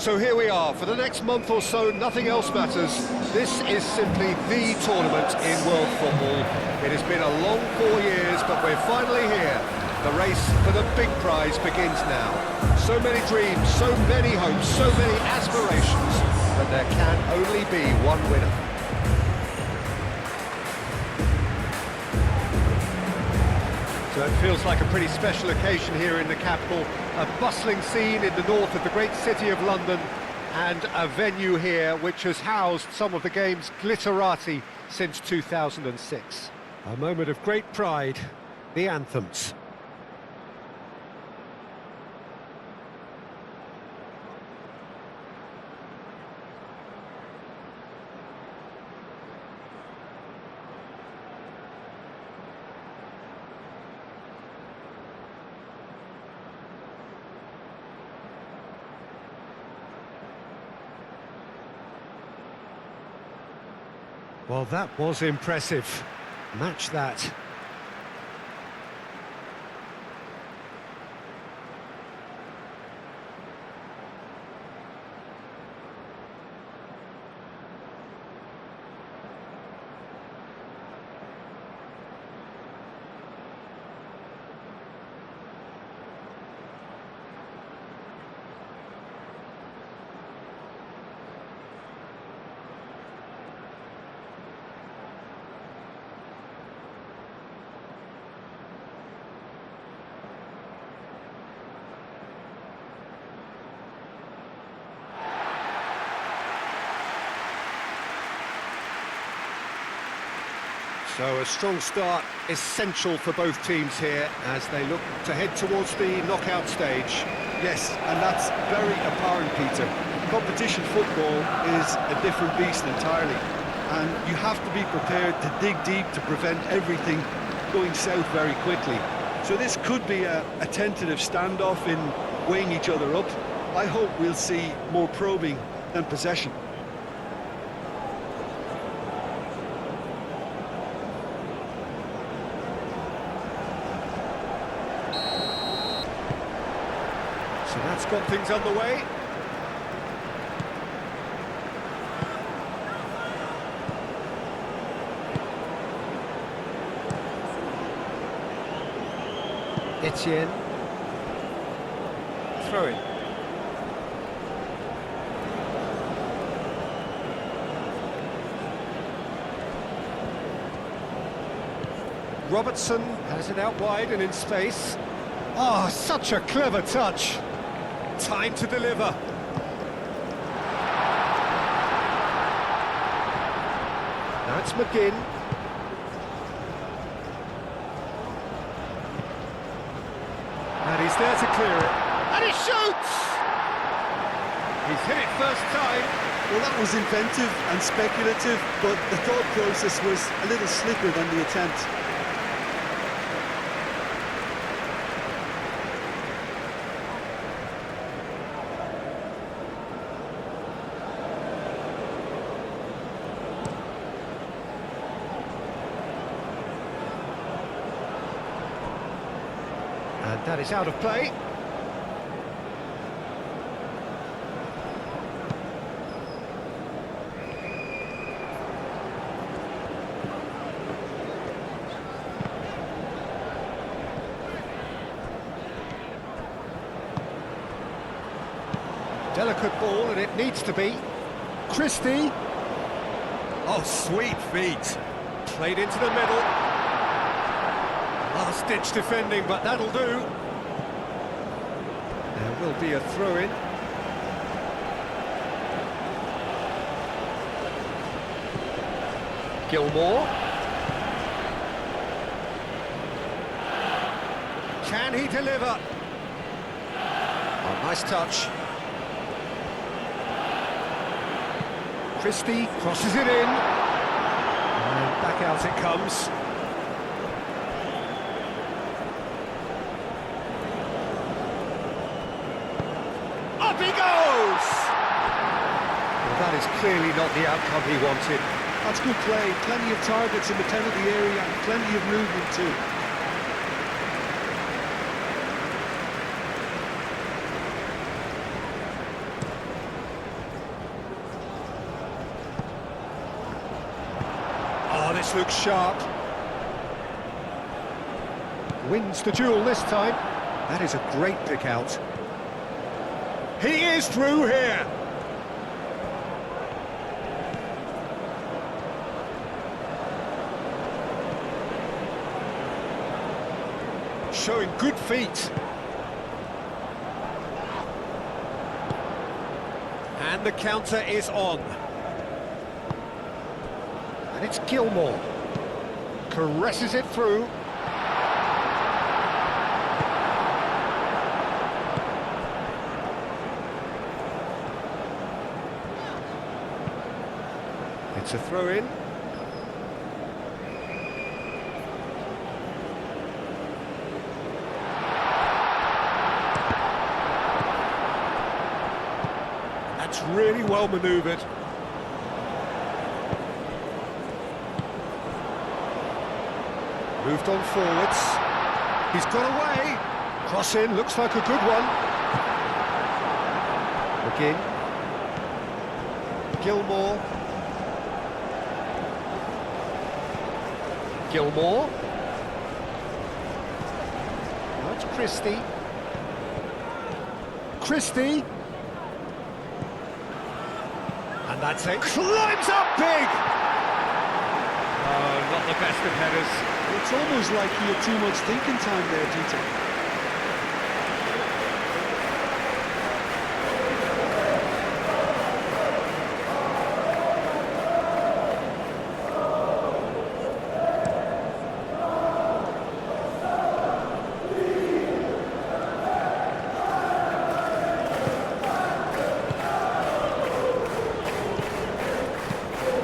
So here we are, for the next month or so, nothing else matters. This is simply the tournament in world football. It has been a long 4 years, but we're finally here. The race for the big prize begins now. So many dreams, so many hopes, so many aspirations, but there can only be one winner. So it feels like a pretty special occasion here in the capital, a bustling scene in the north of the great city of London, and a venue here which has housed some of the game's glitterati since 2006. A moment of great pride, the anthems. Well, that was impressive. Match that. So a strong start, essential for both teams here as they look to head towards the knockout stage. Yes, and that's very apparent, Peter. Competition football is a different beast entirely, and you have to be prepared to dig deep to prevent everything going south very quickly. So this could be a tentative standoff in weighing each other up. I hope we'll see more probing than possession. So that's got things underway. Etienne. Throw in. Robertson has it out wide and in space. Oh, such a clever touch. Time to deliver. That's McGinn. And he's there to clear it. And he shoots! He's hit it first time. Well, that was inventive and speculative, but the thought process was a little slicker than the attempt. And that is out of play. Delicate ball, and it needs to be. Christie. Oh, sweet feet. Played into the middle. Last-ditch defending, but that'll do. There will be a throw-in. Gilmore. Can he deliver? Oh, nice touch. Christie crosses it in. And back out it comes. Up he goes! Well, that is clearly not the outcome he wanted. That's good play. Plenty of targets in the penalty area and plenty of movement too. This looks sharp. Wins the duel this time. That is a great pick out. He is through here. Showing good feet. And the counter is on. And it's Gilmore. Caresses it through. It's a throw-in. That's really well manoeuvred. Moved on forwards. He's got away. Cross in, looks like a good one. McGinn. Gilmore. Gilmore. That's Christie. Christie. And that's it. Climbs up big! Oh, not the best of headers. It's almost like he had too much thinking time there, Dieter.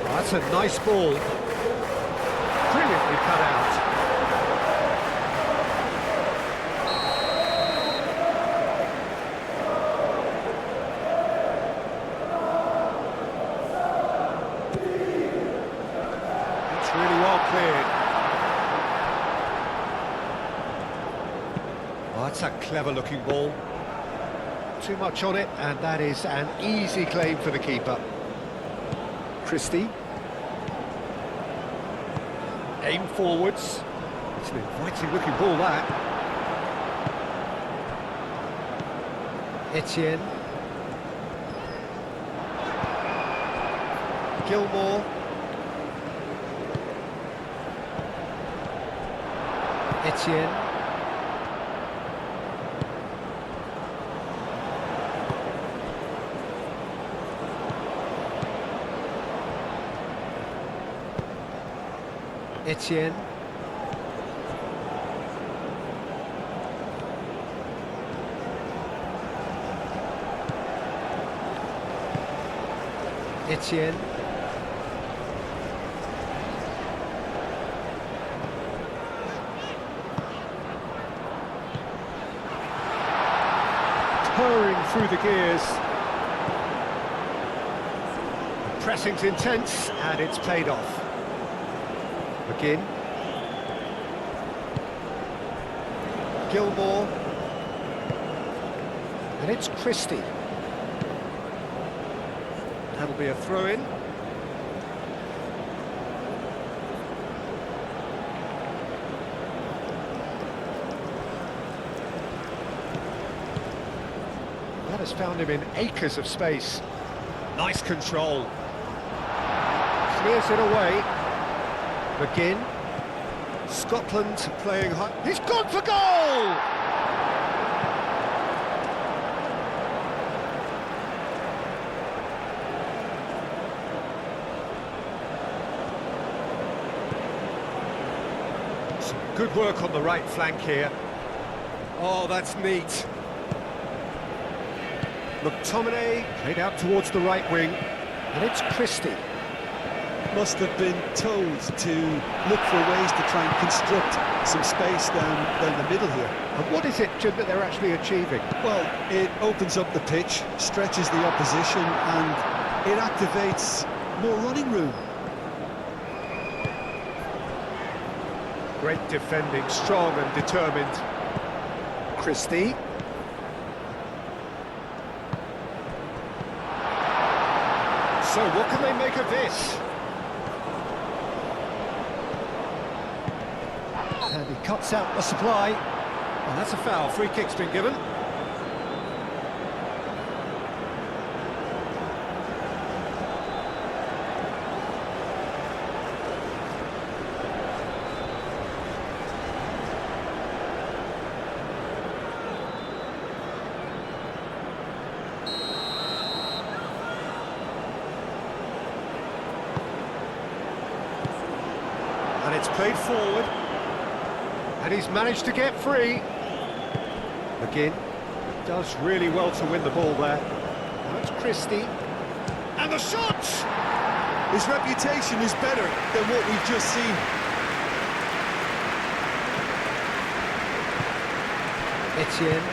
That's a nice ball. Brilliantly cut out. That's really well cleared. Oh, that's a clever looking ball. Too much on it, and that is an easy claim for the keeper. Christie. Aim forwards. It's an inviting looking ball, that. Etienne. Gilmore. Etienne. Etienne. Etienne. Purring through the gears. The pressing's intense and it's paid off. McGinn. Gilmore. And it's Christie. That'll be a throw-in. That has found him in acres of space. Nice control. Clears it away. McGinn. Scotland playing high. He's gone for goal! Some good work on the right flank here. Oh, that's neat. McTominay played out towards the right wing, and it's Christie. Must have been told to look for ways to try and construct some space down the middle here. And what is it, Jim, that they're actually achieving? Well, it opens up the pitch, stretches the opposition, and it activates more running room. Great defending, strong and determined. Christie. So what can they make of this? cuts out the supply. Well, that's a foul. Free kick's been given. And it's played forward. And he's managed to get free. McGinn does really well to win the ball there. Now it's Christie. And the shot! His reputation is better than what we've just seen. Etienne.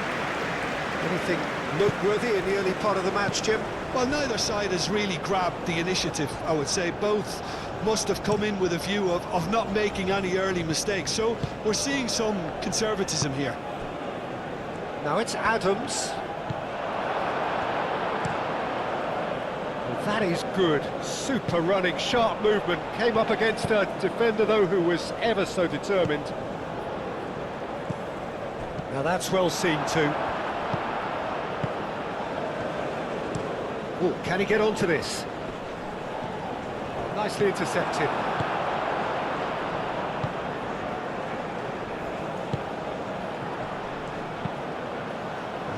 Anything noteworthy in the early part of the match, Jim? Well, neither side has really grabbed the initiative, I would say. Both must have come in with a view of not making any early mistakes. So we're seeing some conservatism here. Now it's Adams. Well, that is good. Super running, sharp movement. Came up against a defender, though, who was ever so determined. Now that's well seen too. Oh, can he get onto this? Oh, nicely intercepted.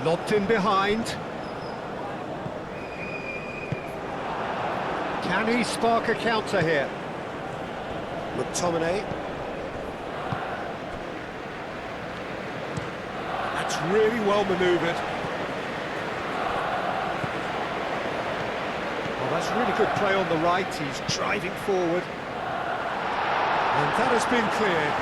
Lobbed in behind. Can he spark a counter here? McTominay. That's really well manoeuvred. Well, that's really good play on the right. He's driving forward. And that has been cleared.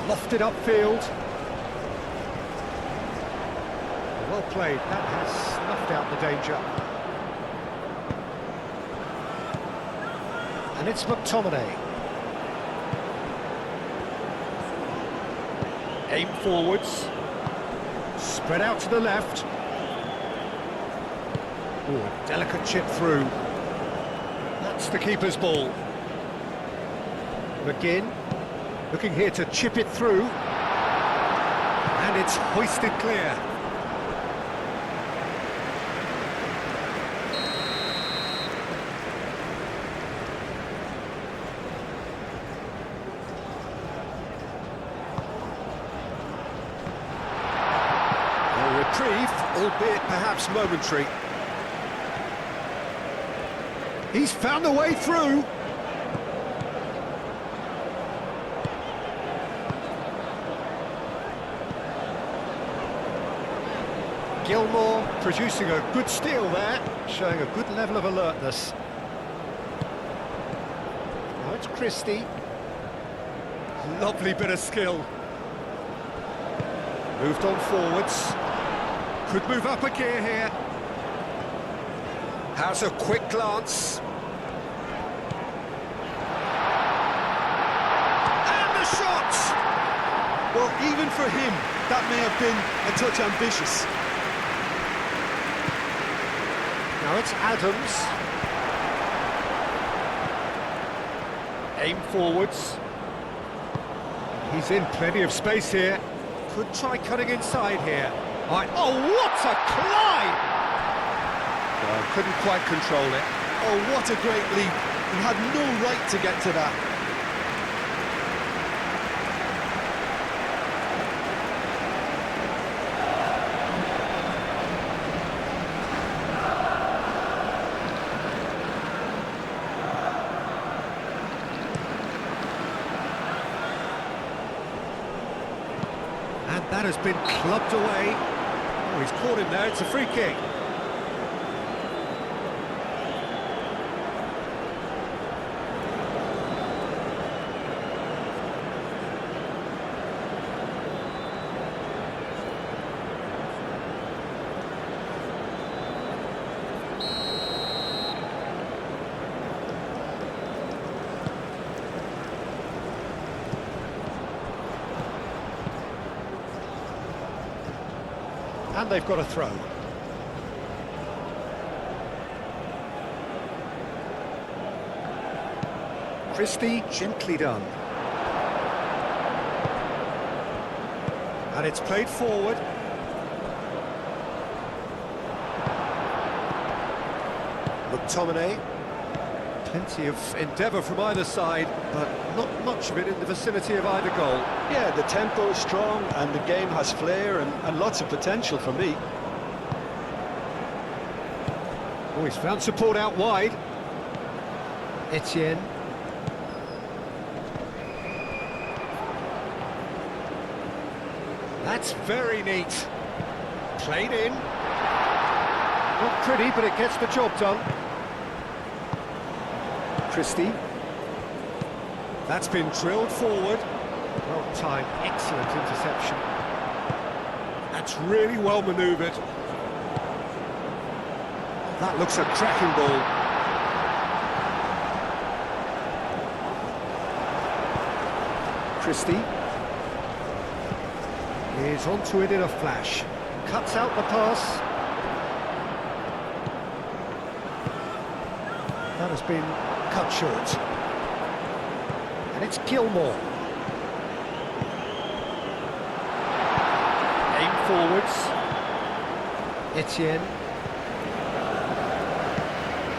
Lofted upfield. Well played. That has snuffed out the danger. And it's McTominay. Aim forwards. Spread out to the left. Oh, delicate chip through. That's the keeper's ball. McGinn. Looking here to chip it through. And it's hoisted clear. A reprieve, albeit perhaps momentary. He's found a way through. Gilmore producing a good steal there, showing a good level of alertness. Now it's Christie. Lovely bit of skill. Moved on forwards. Could move up a gear here. Has a quick glance. And the shot! Well, even for him, that may have been a touch ambitious. Now it's Adams. Aim forwards. He's in plenty of space here. Could try cutting inside here. Right. Oh, what a climb! Well, couldn't quite control it. Oh, what a great leap. He had no right to get to that. And that has been clubbed away. Oh, he's caught him there. It's a free kick. And they've got a throw. Christie, gently done. And it's played forward. McTominay. Plenty of endeavour from either side, but not much of it in the vicinity of either goal. Yeah, the tempo is strong and the game has flair and lots of potential for me. Oh, he's found support out wide. Etienne. That's very neat. Played in. Not pretty, but it gets the job done. Christie. That's been drilled forward. Well timed, excellent interception. That's really well manoeuvred. That looks a cracking ball. Christie is onto it in a flash. Cuts out the pass. That has been cut short. And it's Gilmore. Aim forwards. Etienne.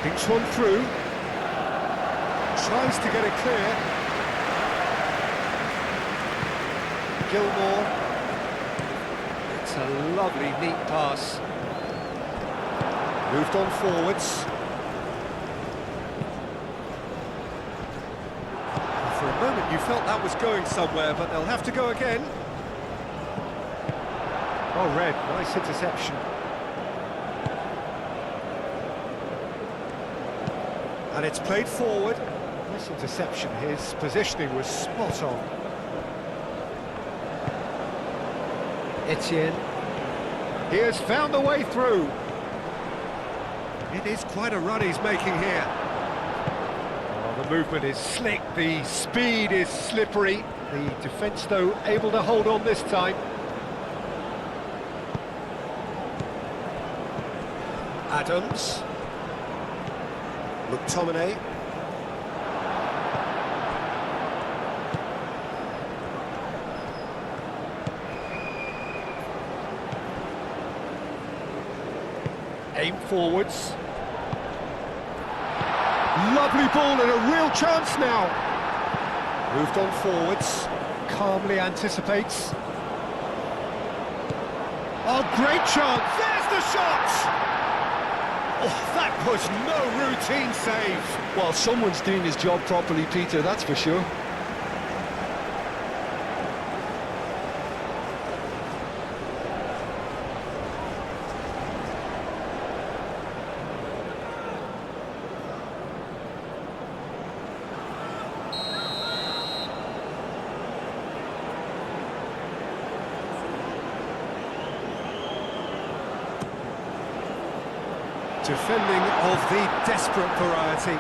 Thinks one through. Tries to get it clear. Gilmore. It's a lovely, neat pass. Moved on forwards. For a moment you felt that was going somewhere, but they'll have to go again. Oh, Red, nice interception. And it's played forward. Nice interception. His positioning was spot on. Etienne. He has found the way through. It is quite a run he's making here. Oh, the movement is slick, the speed is slippery. The defence, though, able to hold on this time. Adams. McTominay. Aim forwards. Lovely ball and a real chance now. Moved on forwards. Calmly anticipates. Oh, great chance. There's the shot! Oh, that was no routine save. Well, someone's doing his job properly, Peter, that's for sure. Defending of the desperate variety.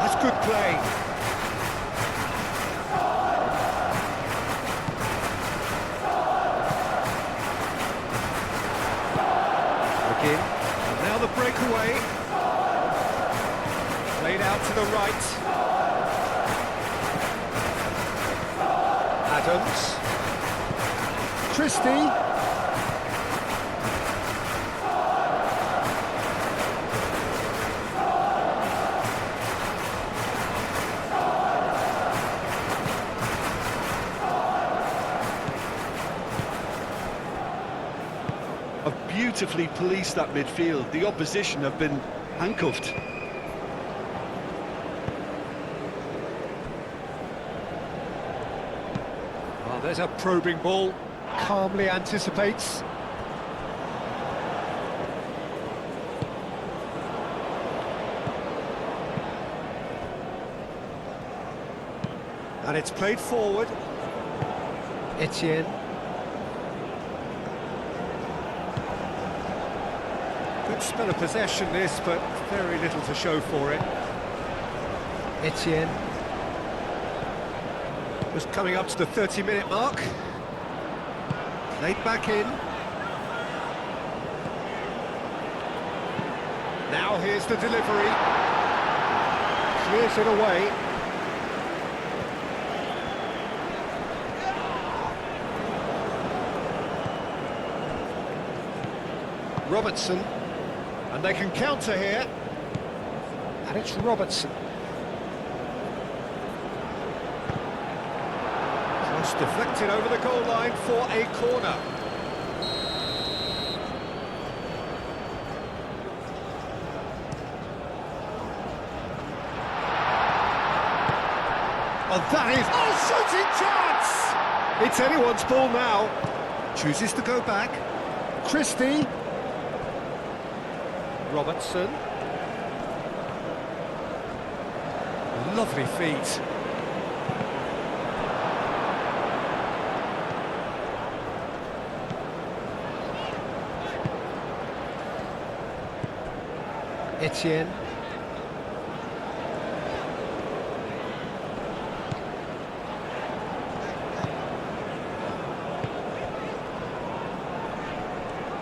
That's good play. And now the breakaway. Played out to the right. Adams. Christie. Have beautifully policed that midfield. The opposition have been handcuffed. Well, there's a probing ball. Calmly anticipates. And it's played forward. Etienne. Good spell of possession this, but very little to show for it. Etienne. Just coming up to the 30-minute mark. Played back in. Now here's the delivery. Clears it away. Robertson. And they can counter here. And it's Robertson. Cross deflected over the goal line for a corner. Oh, that is... Oh, shooting chance! It's anyone's ball now. Chooses to go back. Christie. Robertson. Lovely feet. Etienne.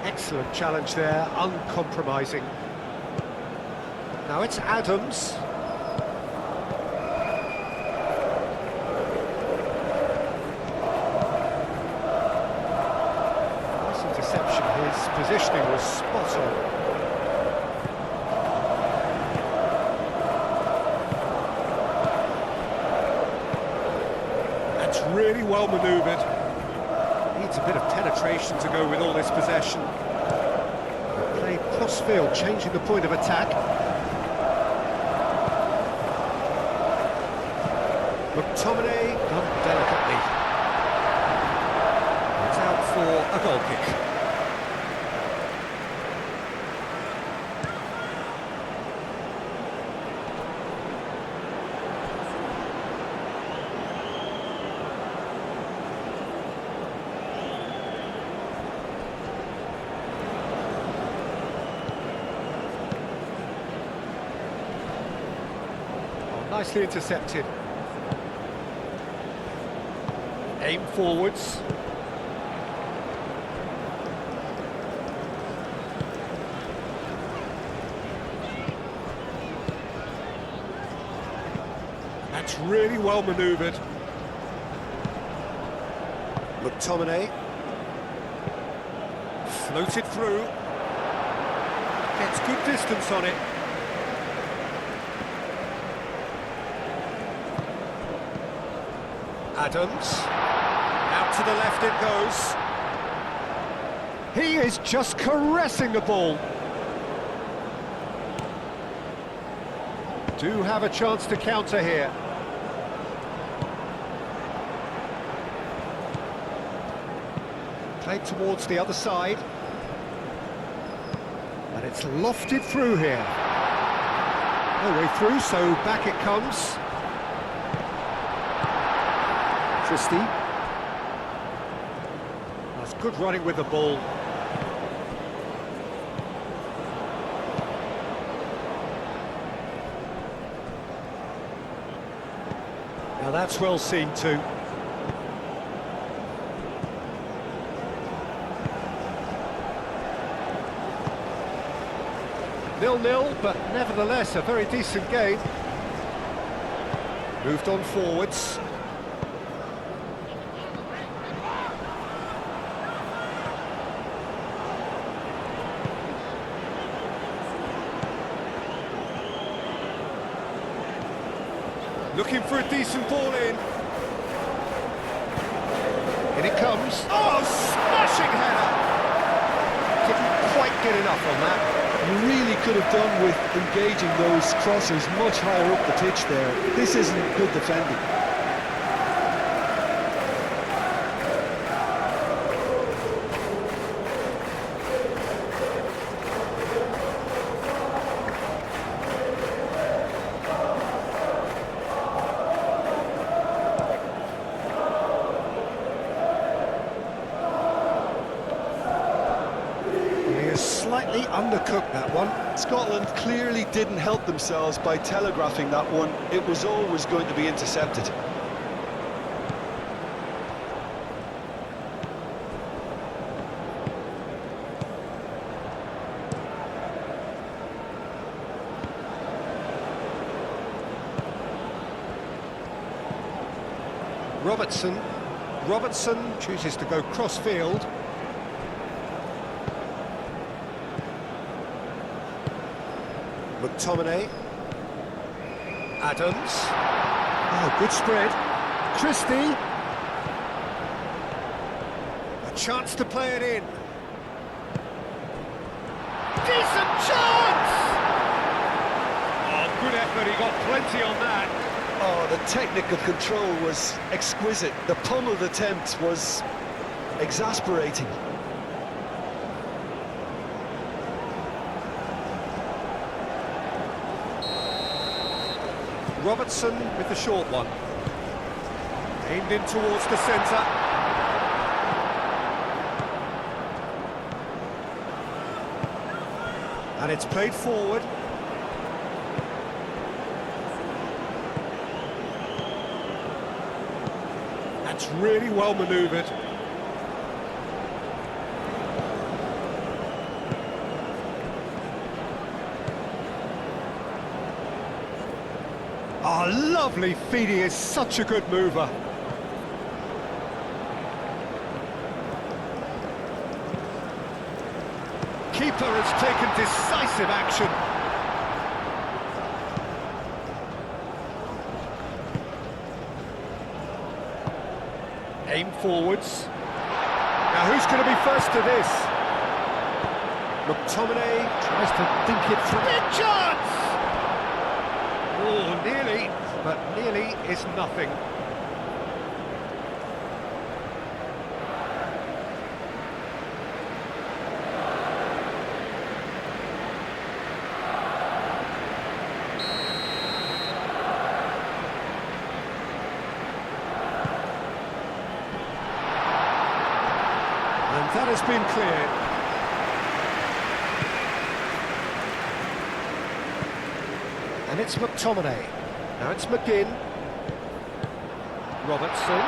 Excellent challenge there, uncompromising. Now it's Adams. Nice interception, his positioning was spot on. That's really well manoeuvred. Needs a bit of penetration to go with all this possession. Played cross-field, changing the point of attack. McTominay done delicately. It's out for a goal kick. Oh, nicely intercepted. Aim forwards. That's really well manoeuvred. McTominay. Floated through. Gets good distance on it. Adams. Out to the left it goes. He is just caressing the ball. Do have a chance to counter here. Played towards the other side. And it's lofted through here. No way through, so back it comes. Christie. That's good running with the ball. Now that's well seen too. Nil-nil, but nevertheless a very decent game. Moved on forwards. Looking for a decent ball in. In it comes. Oh, smashing header! Didn't quite get enough on that. You really could have done with engaging those crossers much higher up the pitch there. This isn't good defending. He is slightly undercooked that one. Scotland clearly didn't help themselves by telegraphing that one. It was always going to be intercepted. Robertson chooses to go cross-field. McTominay. Adams. Oh, good spread. Christie. A chance to play it in. Decent chance! Oh, good effort, he got plenty on that. Oh, the technical control was exquisite. The pummeled attempt was exasperating. Robertson with the short one. Aimed in towards the centre. And it's played forward. That's really well manoeuvred. Oh, lovely feed, he is such a good mover. Keeper has taken decisive action. Aim forwards. Now who's going to be first to this? McTominay tries to think it through. Big chance! Oh, nearly, but nearly is nothing. And that has been cleared. And it's McTominay. Now it's McGinn. Robertson.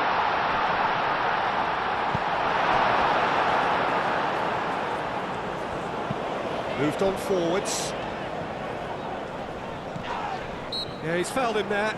Moved on forwards. Yeah, he's fouled him there.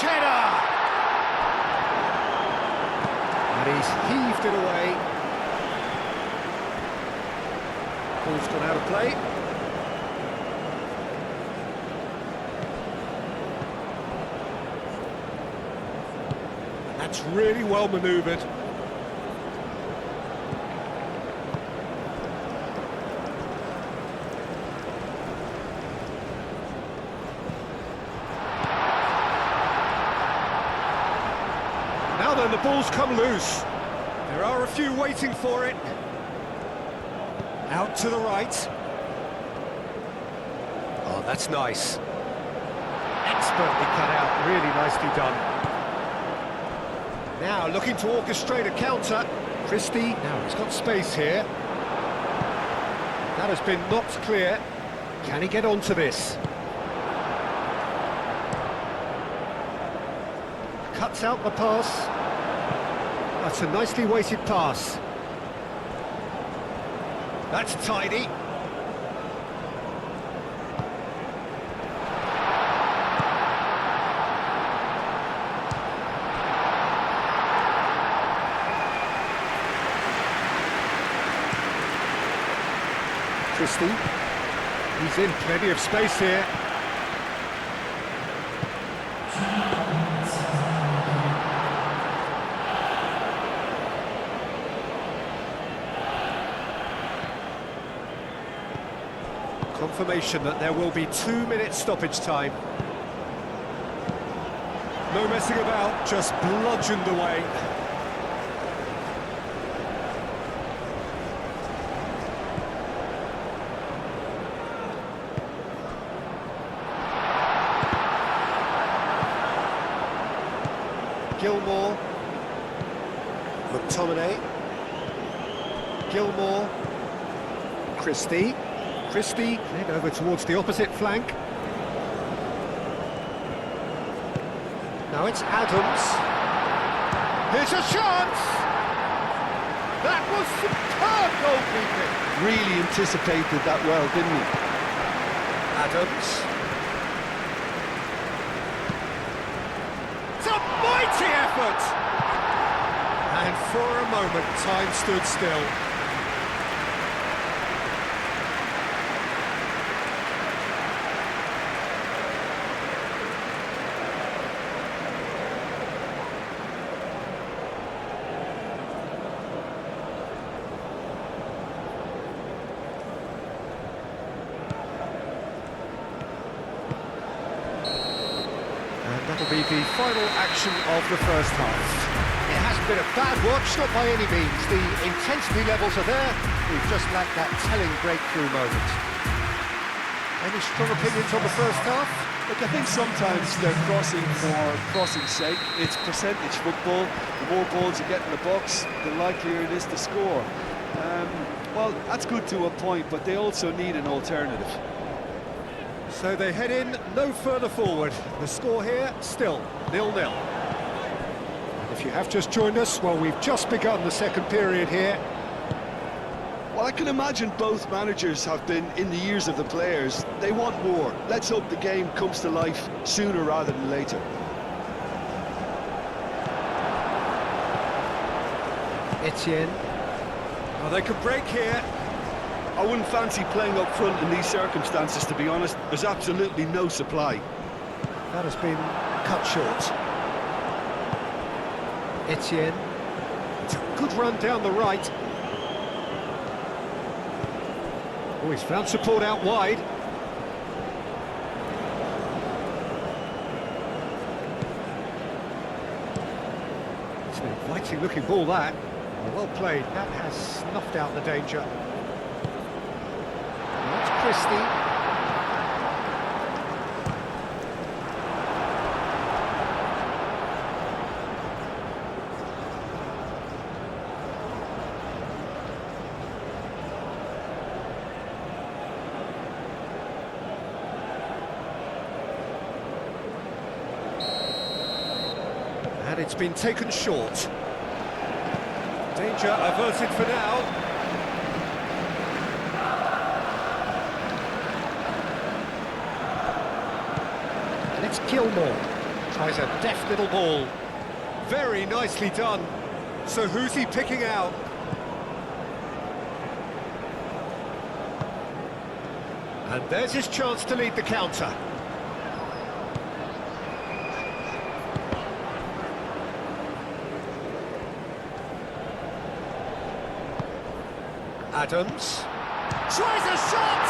Header! And he's heaved it away. Ball's gone out of play. That's really well manoeuvred. Now then, the ball's come loose. There are a few waiting for it. Out to the right. Oh, that's nice. Expertly cut out, really nicely done. Now looking to orchestrate a counter. Christie, now he's got space here. That has been knocked clear. Can he get onto this? Cuts out the pass. That's a nicely weighted pass. That's tidy. Christie. He's in plenty of space here. Confirmation that there will be 2 minutes stoppage time. No messing about, just bludgeoned away. Gilmore. McTominay. Gilmore. Christie. Christie, then over towards the opposite flank. Now it's Adams. Here's a chance! That was superb goalkeeping! Really anticipated that well, didn't he? Adams. It's a mighty effort! And for a moment, time stood still. That'll be the final action of the first half. It hasn't been a bad watch, not by any means. The intensity levels are there. We've just lacked that telling breakthrough moment. Any strong opinions on the first half? Look, I think sometimes they're crossing for crossing's sake. It's percentage football. The more balls you get in the box, the likelier it is to score. Well, that's good to a point, but they also need an alternative. So they head in no further forward. The score here, still 0-0. And if you have just joined us, well, we've just begun the second period here. Well, I can imagine both managers have been in the ears of the players. They want more. Let's hope the game comes to life sooner rather than later. Etienne. Oh, they could break here. I wouldn't fancy playing up front in these circumstances, to be honest. There's absolutely no supply. That has been cut short. Etienne. It's a good run down the right. Oh, he's found support out wide. It's an inviting looking ball, that. Well played. That has snuffed out the danger. That's Christie. And it's been taken short. Danger averted for now. And it's Gilmore. Tries a deft little ball. Very nicely done. So who's he picking out? And there's his chance to lead the counter. Adams tries a shot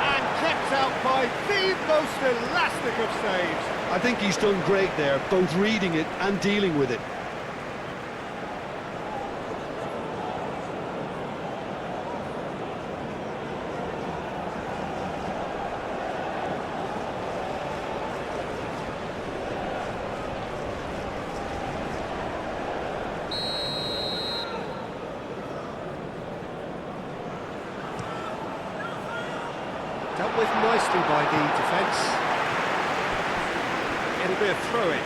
and kept out by the most elastic of saves. I think he's done great there, both reading it and dealing with it. Dealt with nicely by the defence. It'll be a throw-in.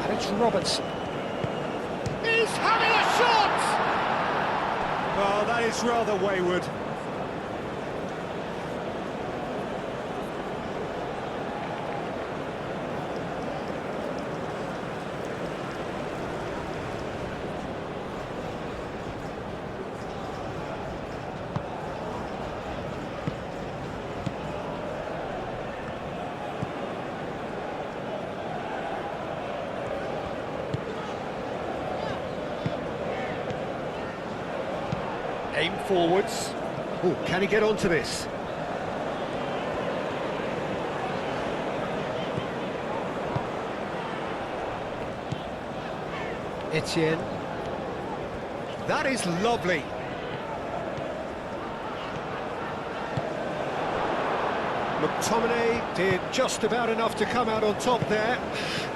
And it's Robertson. He's having a shot! Well, that is rather wayward. Aim forwards. Oh, can he get onto this? Etienne. That is lovely. McTominay did just about enough to come out on top there.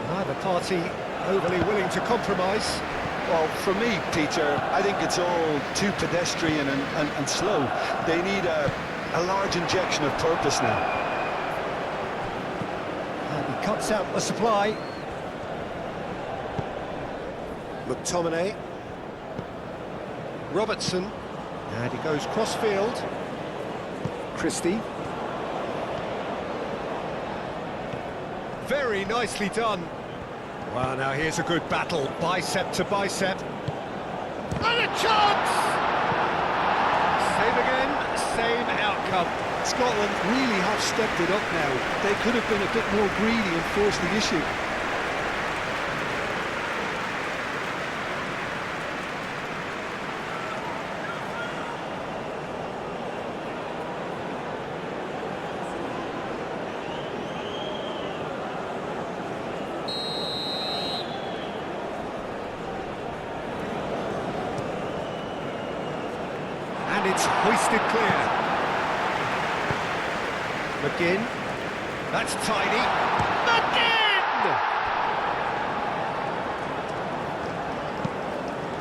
Neither party overly willing to compromise. Well, for me, Peter, I think it's all too pedestrian and slow. They need a large injection of purpose now. And he cuts out the supply. McTominay. Robertson. And he goes cross-field. Christie. Very nicely done. Well, now here's a good battle, bicep to bicep. And a chance! Same again, same outcome. Scotland really have stepped it up now. They could have been a bit more greedy and forced the issue. And it's hoisted clear. McGinn. That's tidy. McGinn!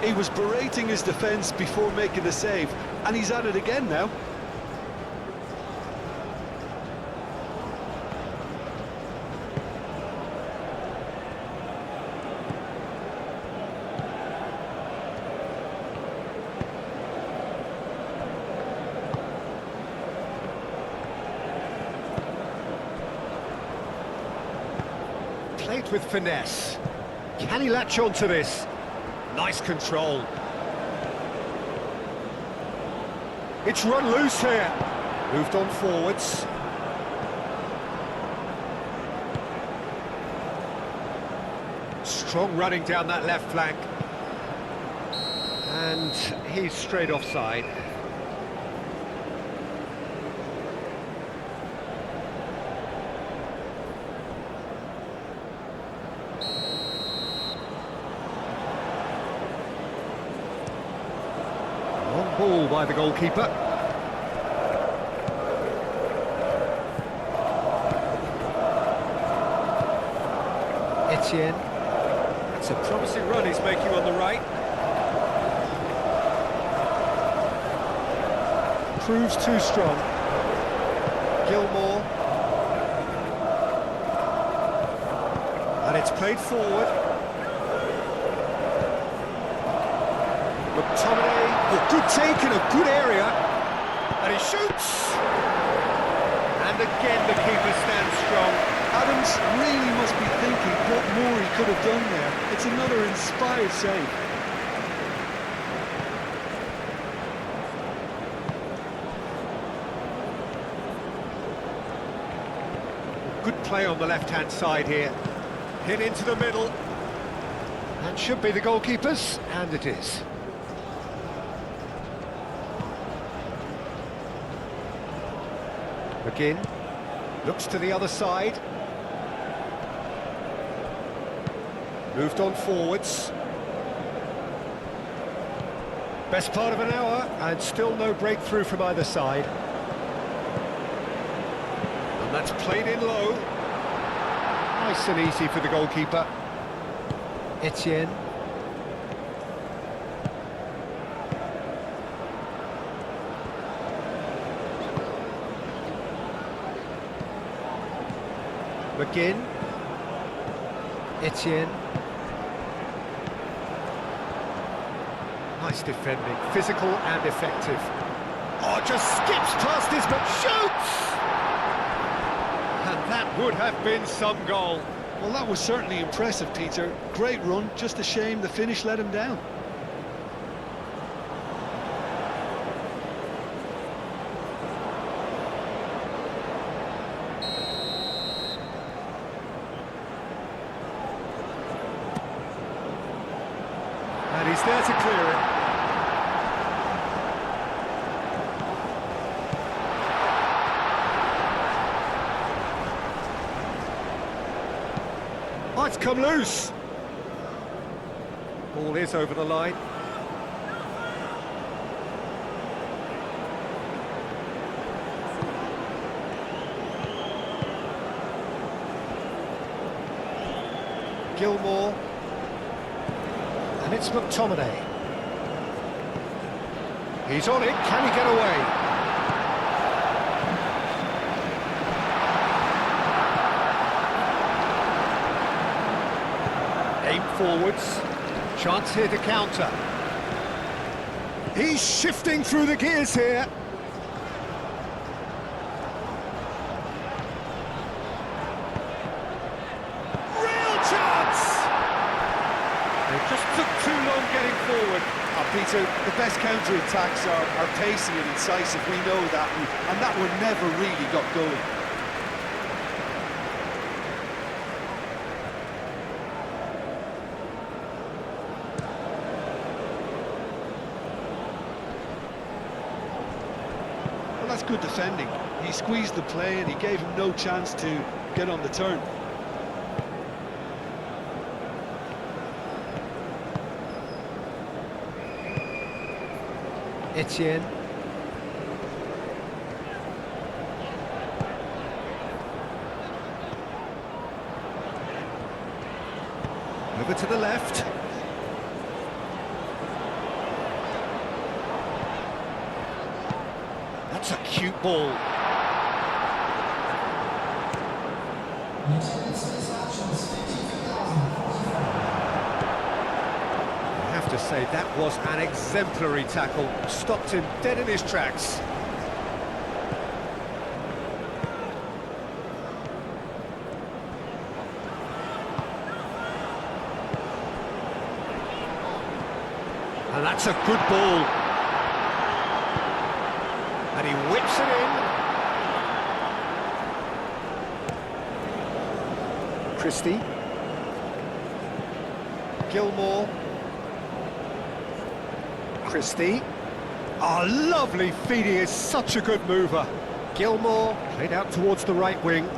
He was berating his defence before making the save, and he's at it again now. Played with finesse. Can he latch on to this? Nice control. It's run loose here. Moved on forwards. Strong running down that left flank. And he's straight offside. Long ball by the goalkeeper. Etienne. That's a promising run he's making on the right. Proves too strong. Gilmore. And it's played forward. McTominay, oh, good take in a good area, and he shoots! And again the keeper stands strong. Adams really must be thinking what more he could have done there. It's another inspired save. Good play on the left-hand side here. Hit into the middle. And should be the goalkeeper's, and it is. McGinn looks to the other side. Moved on forwards. Best part of an hour, and still no breakthrough from either side. And that's played in low. Nice and easy for the goalkeeper. Etienne. McGinn. Etienne. Nice defending, physical and effective. Oh, just skips past his but shoots! And that would have been some goal. Well, that was certainly impressive, Peter. Great run, just a shame the finish let him down. And he's there to clear it. Oh, it's come loose. Ball is over the line. Gilmore. And it's McTominay. He's on it, can he get away? Aim forwards, chance here to counter. He's shifting through the gears here. Real chance! They just took too long getting forward. Peter, the best counter-attacks are pacey and incisive, we know that, and that one never really got going. Well, that's good defending. He squeezed the play and he gave him no chance to get on the turn. Etienne. Over to the left. That's a cute ball. To say that was an exemplary tackle, stopped him dead in his tracks. And that's a good ball. And he whips it in. Christie. Gilmore. Christie. Oh, lovely feed, he is such a good mover. Gilmore played out towards the right wing.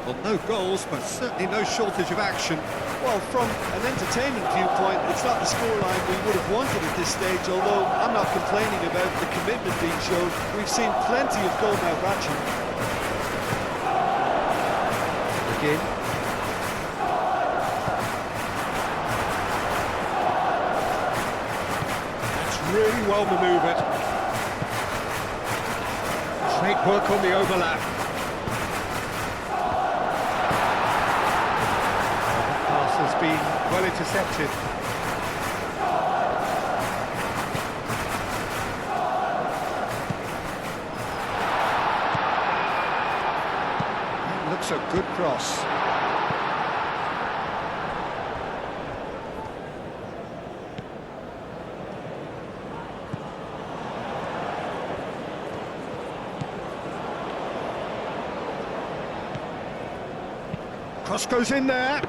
Well, no goals, but certainly no shortage of action. Well, from an entertainment viewpoint, it's not the scoreline we would have wanted at this stage, although I'm not complaining about the commitment being shown. We've seen plenty of goal-mouth action. Again. That's really well manoeuvred. Great work on the overlap. Has been well intercepted. That looks a good cross. Cross goes in there.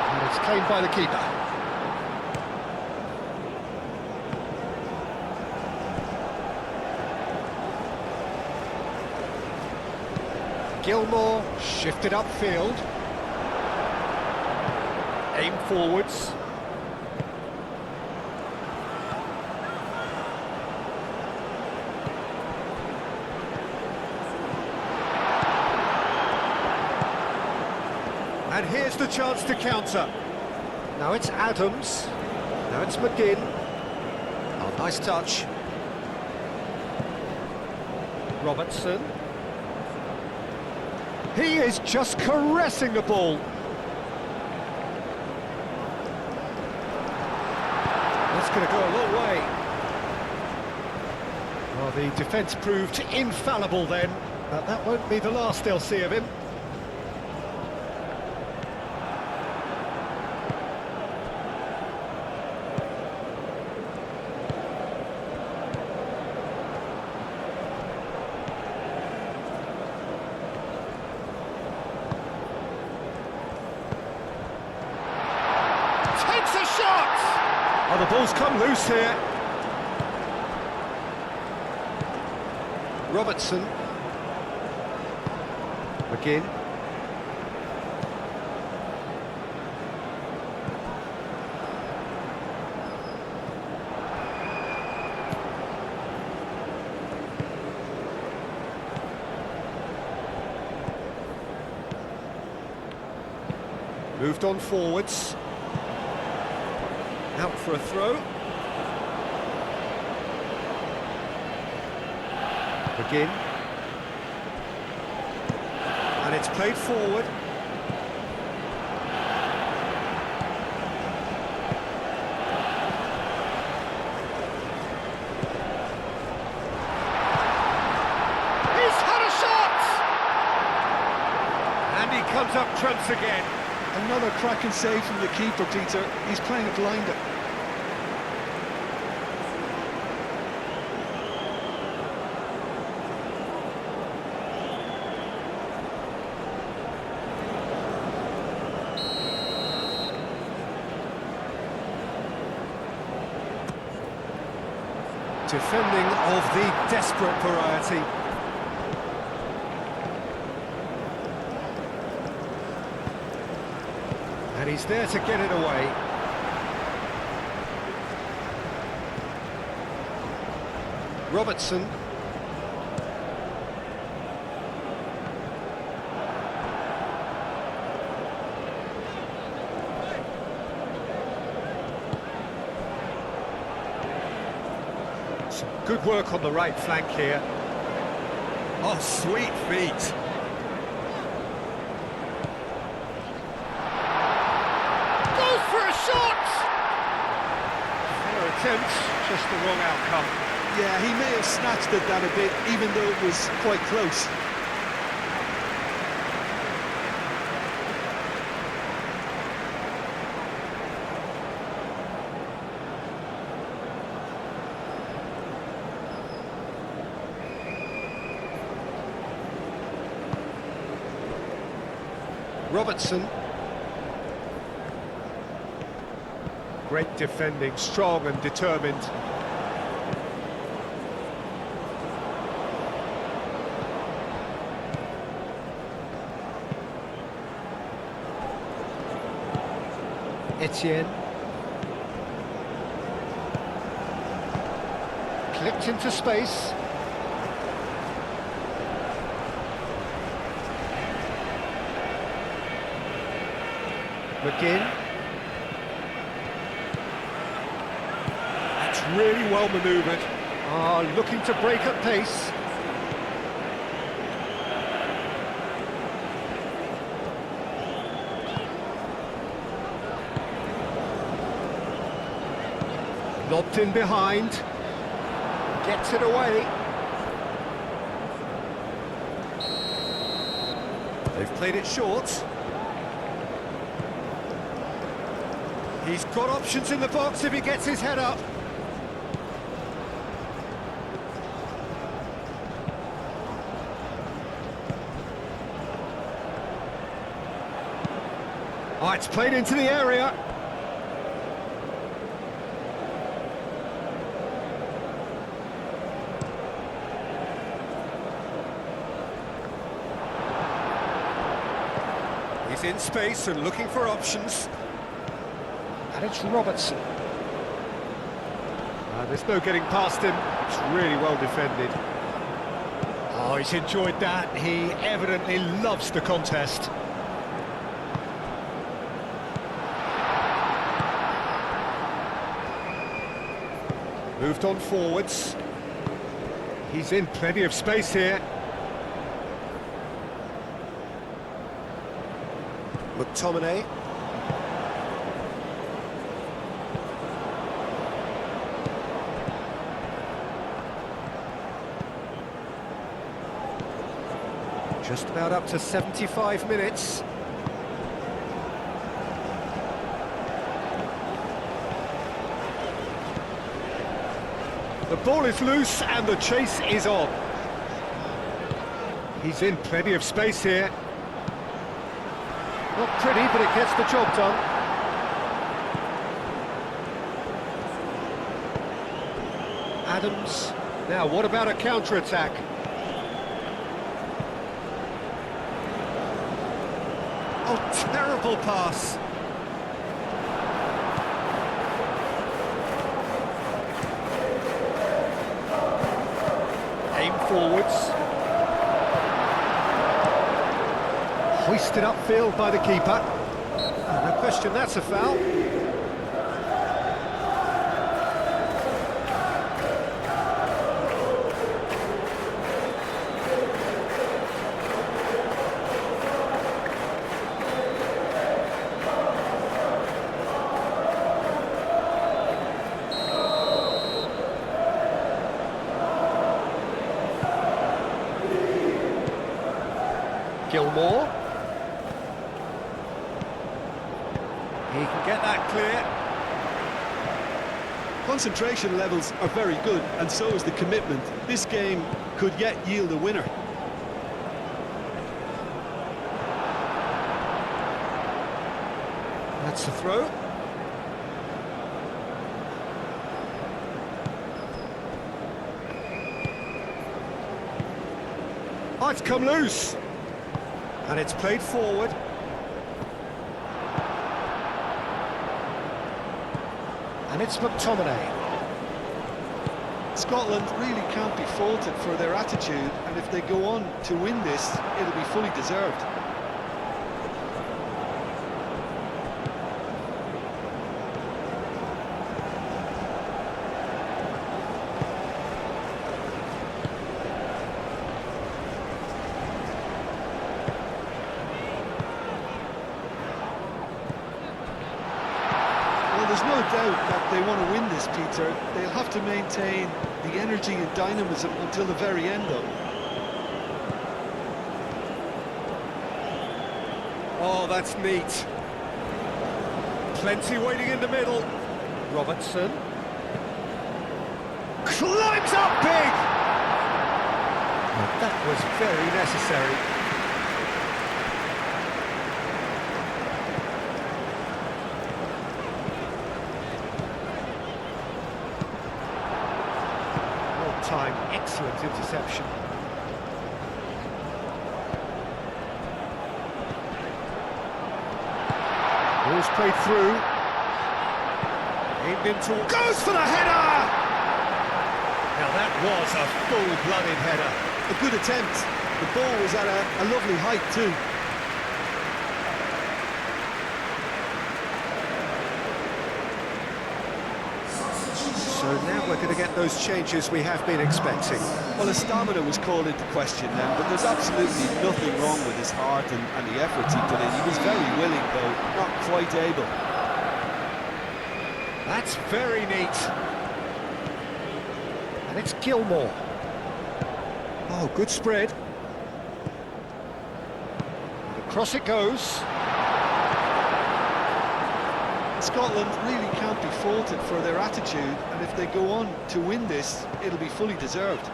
And it's claimed by the keeper. Gilmore shifted upfield. Aim forwards. And here's the chance to counter. Now it's Adams. Now it's McGinn. Oh, nice touch. Robertson. He is just caressing the ball. That's going to go a long way. Well, the defence proved infallible then, but that won't be the last they'll see of him. takes a shot! Oh, the ball's come loose here. Robertson. McGinn. Moved on forwards. Out for a throw. McGinn. And it's played forward. He's had a shot! And he comes up trumps again. Another cracking save from the keeper, Peter. He's playing it blinder. Defending of the desperate variety. And he's there to get it away. Robertson. Some good work on the right flank here. Oh, sweet feet. Just the wrong outcome. Yeah, he may have snatched at that a bit, even though it was quite close. Robertson. Great defending, strong and determined. Etienne. Clipped into space. McGinn. Really well manoeuvred. Looking to break at pace. Lobbed in behind. Gets it away. They've played it short. He's got options in the box if he gets his head up. Oh, it's played into the area. He's in space and looking for options. And it's Robertson. There's no getting past him. It's really well defended. Oh, he's enjoyed that. He evidently loves the contest. Moved on forwards. He's in plenty of space here. McTominay. Just about up to 75 minutes. The ball is loose and the chase is on. He's in plenty of space here. Not pretty, but it gets the job done. Adams. Now, what about a counter-attack? Oh, terrible pass. Aim forwards. Hoisted upfield by the keeper. Oh, no question, that's a foul. Gilmore. He can get that clear. Concentration levels are very good, and so is the commitment. This game could yet yield a winner. That's the throw. Oh, it's come loose. And it's played forward. And it's McTominay. Scotland really can't be faulted for their attitude, and if they go on to win this, it'll be fully deserved. There's no doubt that they want to win this, Peter. They'll have to maintain the energy and dynamism until the very end, though. Oh, that's neat. Plenty waiting in the middle. Robertson. Climbs up big! That was very necessary. Time, excellent interception. Ball's played through. Aimed into... Goes for the header! Now that was a full-blooded header. A good attempt. The ball was at a lovely height too. So now we're going to get those changes we have been expecting. Well, his stamina was called into question then, but there's absolutely nothing wrong with his heart and the efforts he put in. He was very willing, though, not quite able. That's very neat. And it's Gilmore. Oh, good spread. Across it goes. Scotland really can't be faulted for their attitude, and if they go on to win this, it'll be fully deserved.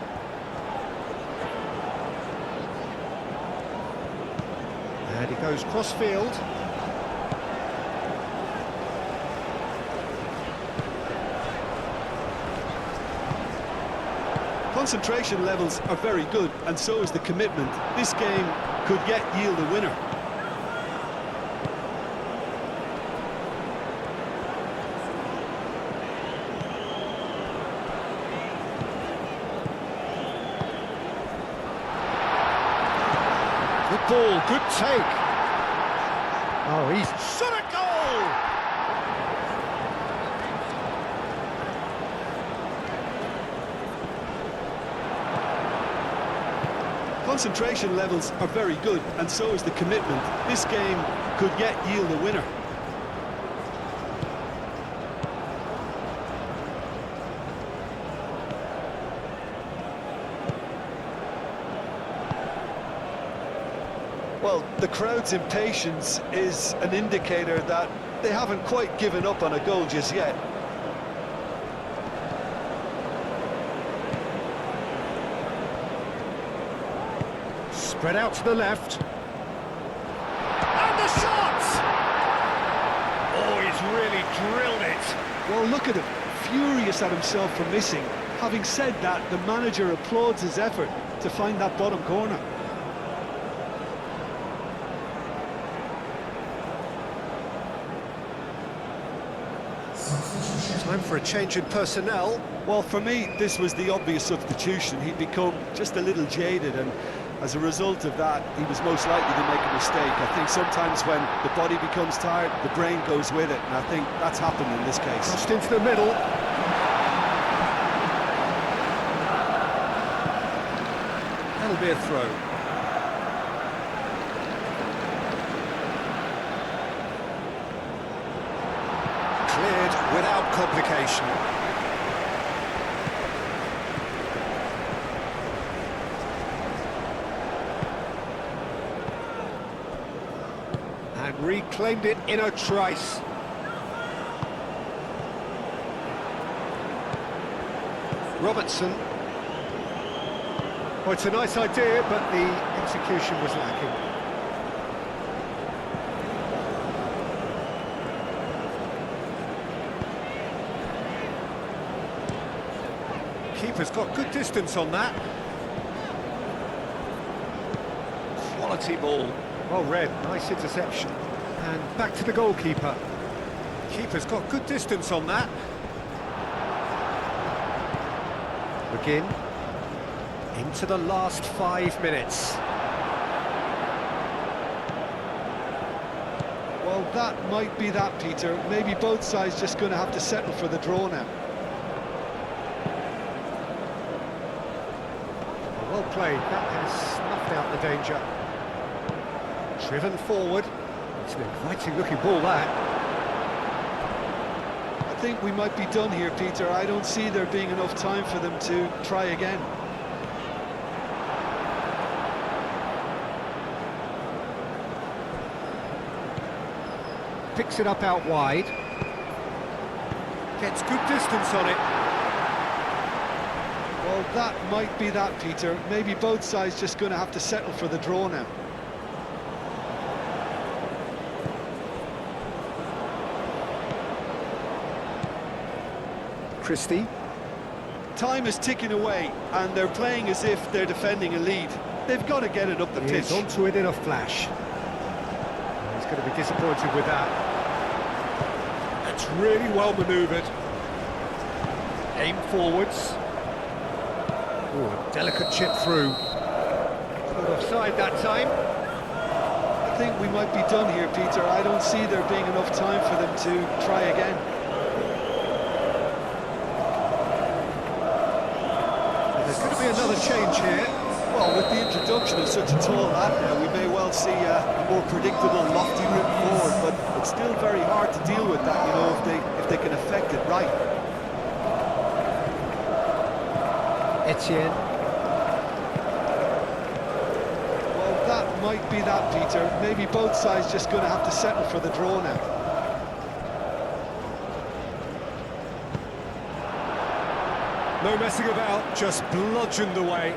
And he goes cross-field. Concentration levels are very good, and so is the commitment. This game could yet yield a winner. Good ball, good take. Oh, he's shot a goal! Concentration levels are very good, and so is the commitment. This game could yet yield a winner. Well, the crowd's impatience is an indicator that they haven't quite given up on a goal just yet. Spread out to the left. And the shot! Oh, he's really drilled it. Well, look at him, furious at himself for missing. Having said that, the manager applauds his effort to find that bottom corner. Time for a change in personnel. Well, for me, this was the obvious substitution. He'd become just a little jaded, and as a result of that, he was most likely to make a mistake. I think sometimes when the body becomes tired, the brain goes with it, and I think that's happened in this case. Crossed into the middle. That'll be a throw. Cleared without complication. And reclaimed it in a trice. Robertson. Well, it's a nice idea, but the execution was lacking. Keeper's got good distance on that. Quality ball. Well read, nice interception. And back to the goalkeeper. Keeper's got good distance on that. McGinn. Into the last 5 minutes. Well, that might be that, Peter. Maybe both sides just going to have to settle for the draw now. Well played, that has snuffed out the danger. Driven forward. It's an inviting looking ball, that. I think we might be done here, Peter. I don't see there being enough time for them to try again. Picks it up out wide. Gets good distance on it. Well, that might be that, Peter. Maybe both sides just going to have to settle for the draw now. Christie. Time is ticking away, and they're playing as if they're defending a lead. They've got to get it up the pitch. He's onto it in a flash. He's going to be disappointed with that. That's really well manoeuvred. Aim forwards. Ooh, a delicate chip through. Good offside that time. I think we might be done here, Peter. I don't see there being enough time for them to try again. There's going to be another change here. Well, with the introduction of such a tall lad now, we may well see a more predictable, lofty route forward, but it's still very hard to deal with that, you know, if they can affect it right. Etienne. Well, that might be that, Peter. Maybe both sides just going to have to settle for the draw now. No messing about, just bludgeoned away.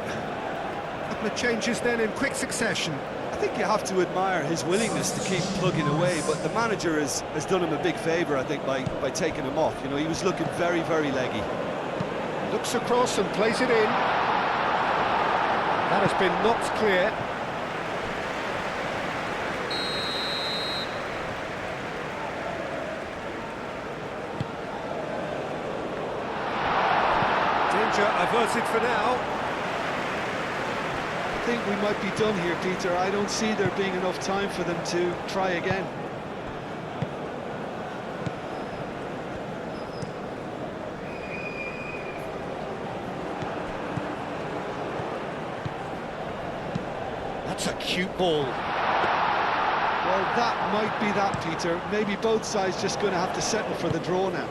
Couple of changes then in quick succession. I think you have to admire his willingness to keep plugging away, but the manager has done him a big favour, I think, by taking him off. You know, he was looking very, very leggy. Looks across and plays it in. That has been knocked clear. Danger averted for now. I think we might be done here, Peter. I don't see there being enough time for them to try again. That's a cute ball. Well, that might be that, Peter. Maybe both sides just going to have to settle for the draw now.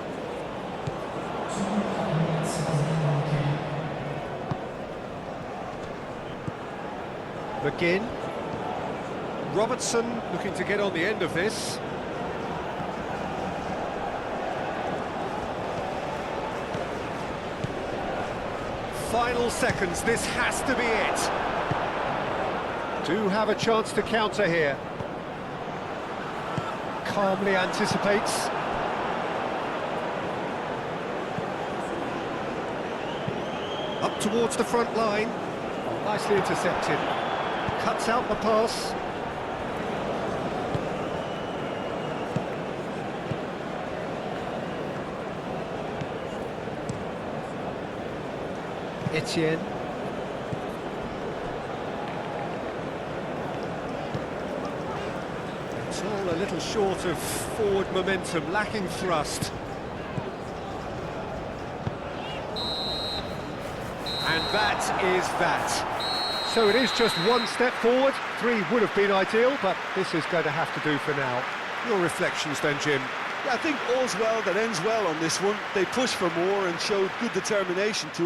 McGinn. Robertson looking to get on the end of this. Final seconds, this has to be it. Do have a chance to counter here. Calmly anticipates. Up towards the front line. Oh, nicely intercepted. Cuts out the pass. Etienne. It's all a little short of forward momentum, lacking thrust. And that is that. So it is just one step forward. 3 would have been ideal, but this is going to have to do for now. Your reflections then, Jim? Yeah, I think all's well that ends well on this one. They pushed for more and showed good determination to